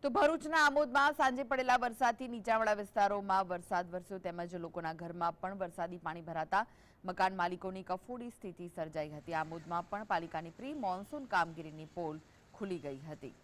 તો ભરૂચના આમોદમાં સાંજે પડેલા વરસાદથી નીચાણવાળા વિસ્તારોમાં વરસાદ વરસ્યો તેમજ લોકોના ઘરમાં પણ વરસાદી પાણી ભરાતા મકાન માલિકોની કફોડી સ્થિતિ સર્જાઈ હતી। આમોદમાં પણ પાલિકાની પ્રી મોન્સૂન કામગીરીની પોલ ખુલી ગઈ હતી।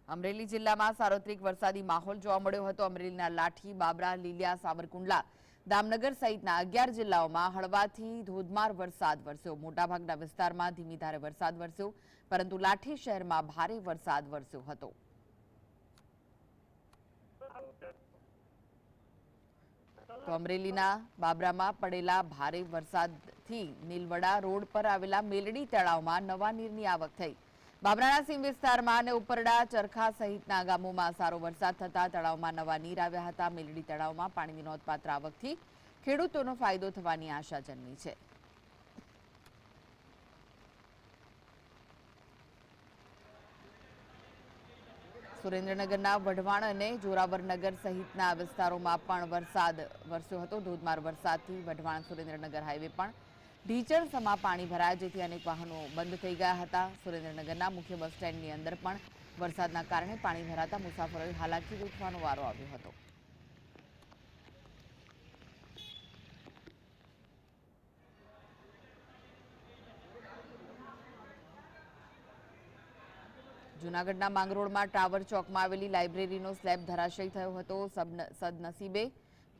અમરેલી જિલ્લામાં સાર્વત્રિક વરસાદી માહોલ જોવા મળ્યો હતો। અમરેલીના લાઠી, બાબરા, લીલિયા, સાવરકુંડલા, દામનગર સહિતના 11 જિલ્લાઓમાં હળવાથી ધોધમાર વરસાદ વરસ્યો। મોટાભાગના વિસ્તારમાં ધીમી ધારે વરસાદ વરસ્યો, પરંતુ લાઠી શહેરમાં ભારે વરસાદ વરસ્યો હતો। તો અમરેલીના બાબરામાં પડેલા ભારે વરસાદથી નીલવડા રોડ પર આવેલા મેલડી તળાવમાં નવા નીરની આવક થઈ। બાબરાના સીમ વિસ્તારમાં અને ઉપરડા, ચરખા સહિતના ગામોમાં સારો વરસાદ થતા તળાવમાં નવા નીર આવ્યા હતા। મેલડી તળાવમાં પાણીની નોંધપાત્ર આવકથી ખેડૂતોનો ફાયદો થવાની આશા જન્મી છે। સુરેન્દ્રનગરના વઢવાણ અને જોરાવરનગર સહિતના વિસ્તારોમાં પણ વરસાદ વરસ્યો હતો। ધોધમાર વરસાદથી વઢવાણ સુરેન્દ્રનગર હાઈવે પણ ઢીચણસમા પાણી ભરાયા, જેથી અનેક વાહનો બંધ થઈ ગયા હતા। સુરેન્દ્રનગરના મુખ્ય બસ સ્ટેન્ડની અંદર પણ વરસાદના કારણે પાણી ભરાતા મુસાફરોએ હાલાકી વેઠવાનો વારો આવ્યો હતો। જૂનાગઢના માંગરોળમાં ટાવર ચોકમાં આવેલી લાઇબ્રેરીનો સ્લેબ ધરાશયી થયો હતો। સદનસીબે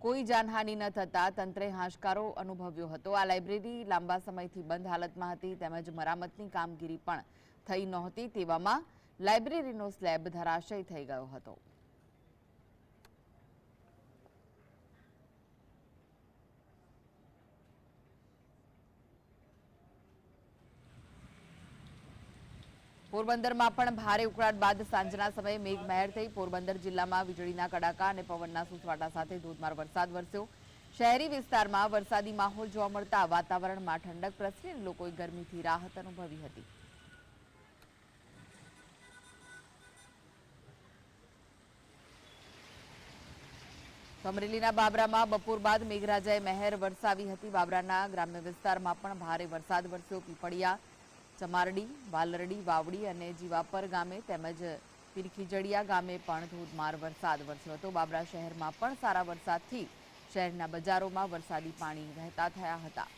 કોઈ જાનહાનિ ન થતા તંત્રે હાશકારો અનુભવ્યો હતો। આ લાઇબ્રેરી લાંબા સમયથી બંધ હાલતમાં હતી તેમજ મરામતની કામગીરી પણ થઈ નહોતી, તેવામાં લાઇબ્રેરીનો સ્લેબ ધરાશયી થઈ ગયો હતો। પોરબંદરમાં પણ ભારે ઉકળાટ બાદ સાંજના સમયે મેઘમહેર થઈ। પોરબંદર જિલ્લામાં વીજળીના કડાકા અને પવનના સુસવાટા સાથે ધોધમાર વરસાદ વરસ્યો। શહેરી વિસ્તારમાં વરસાદી માહોલ જોવા મળતા વાતાવરણમાં ઠંડક પ્રસરી અને લોકોએ ગરમીથી રાહત અનુભવી હતી। અમરેલીના બાબરામાં બપોર બાદ મેઘરાજાએ મહેર વરસાવી હતી। બાબરાના ગ્રામ્ય વિસ્તારમાં પણ ભારે વરસાદ વરસ્યો। પીપળિયા, ચમારડી, વાલરડી, વાવડી અને જીવાપર ગામે તેમજ પીરખીજડિયા ગામે પણ ધોધમાર વરસાદ વરસ્યો હતો। બાબરા શહેરમાં પણ સારા વરસાદથી શહેરના બજારોમાં વરસાદી પાણી વહેતા થયા હતા।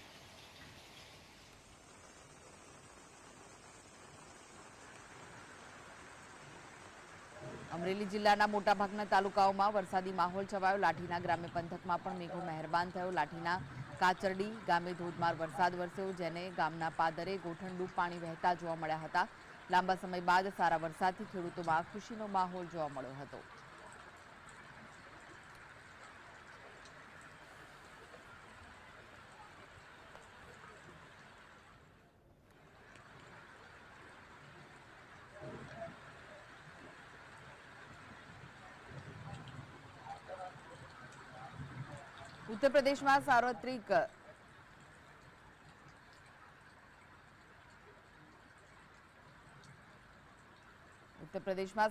અમરેલી જિલ્લાના મોટાભાગના તાલુકાઓમાં વરસાદી માહોલ છવાયો। લાઠીના ગ્રામ્ય પંથકમાં પણ મેઘો મહેરબાન થયો। લાઠીના કાચરડી ગામે ધોધમાર વરસાદ વરસ્યો, જેને ગામના પાદરે ગોઠણડૂબ પાણી વહેતા જોવા મળ્યા હતા। લાંબા સમય બાદ સારા વરસાદથી ખેડૂતોમાં ખુશીનો માહોલ જોવા મળ્યો હતો। ઉત્તર પ્રદેશમાં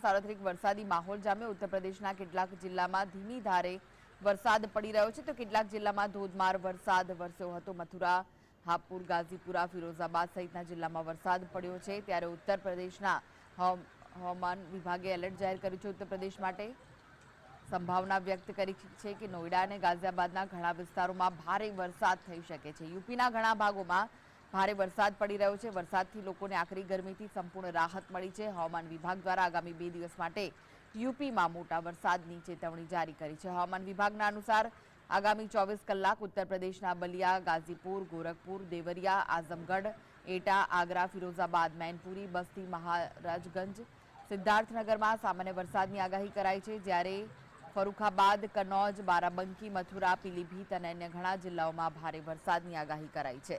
સાર્વત્રિક વરસાદી માહોલ જામ્યો। ઉત્તર પ્રદેશના કેટલાક જિલ્લામાં ધીમી ધારે વરસાદ પડી રહ્યો છે, તો કેટલાક જિલ્લામાં ધોધમાર વરસાદ વરસ્યો હતો। મથુરા, હાપુર, ગાઝીપુરા, ફિરોઝાબાદ સહિતના જિલ્લામાં વરસાદ પડ્યો છે। ત્યારે ઉત્તર પ્રદેશના હવામાન વિભાગે એલર્ટ જાહેર કર્યું છે। ઉત્તર પ્રદેશ માટે સંભાવના વ્યક્ત કરી છે કે નોઈડા અને ગાઝિયાબાદના ઘણા વિસ્તારોમાં ભારે વરસાદ થઈ શકે છે। યુપીના ઘણા ભાગોમાં ભારે વરસાદ પડી રહ્યો છે। વરસાદથી લોકોને આકરી ગરમીથી સંપૂર્ણ રાહત મળી છે। હવામાન વિભાગ દ્વારા આગામી 2 દિવસ માટે યુપીમાં મોટા વરસાદની ચેતવણી જારી કરી છે। હવામાન વિભાગના અનુસાર આગામી 24 કલાક ઉત્તર પ્રદેશના બલિયા, ગાઝીપુર, ગોરખપુર, દેવરિયા, આઝમગઢ, એટા, આગ્રા, ફિરોઝાબાદ, मैनपुरी, बस्ती, महाराजगंज, सिद्धार्थनगરમાં સામાન્ય વરસાદની આગાહી કરાઈ છે। જ્યારે ફરુખાબાદ, કનૌજ, બારાબંકી, મથુરા, પીલીભીત અને અન્ય ઘણા જિલ્લાઓમાં ભારે વરસાદની આગાહી કરાઈ છે।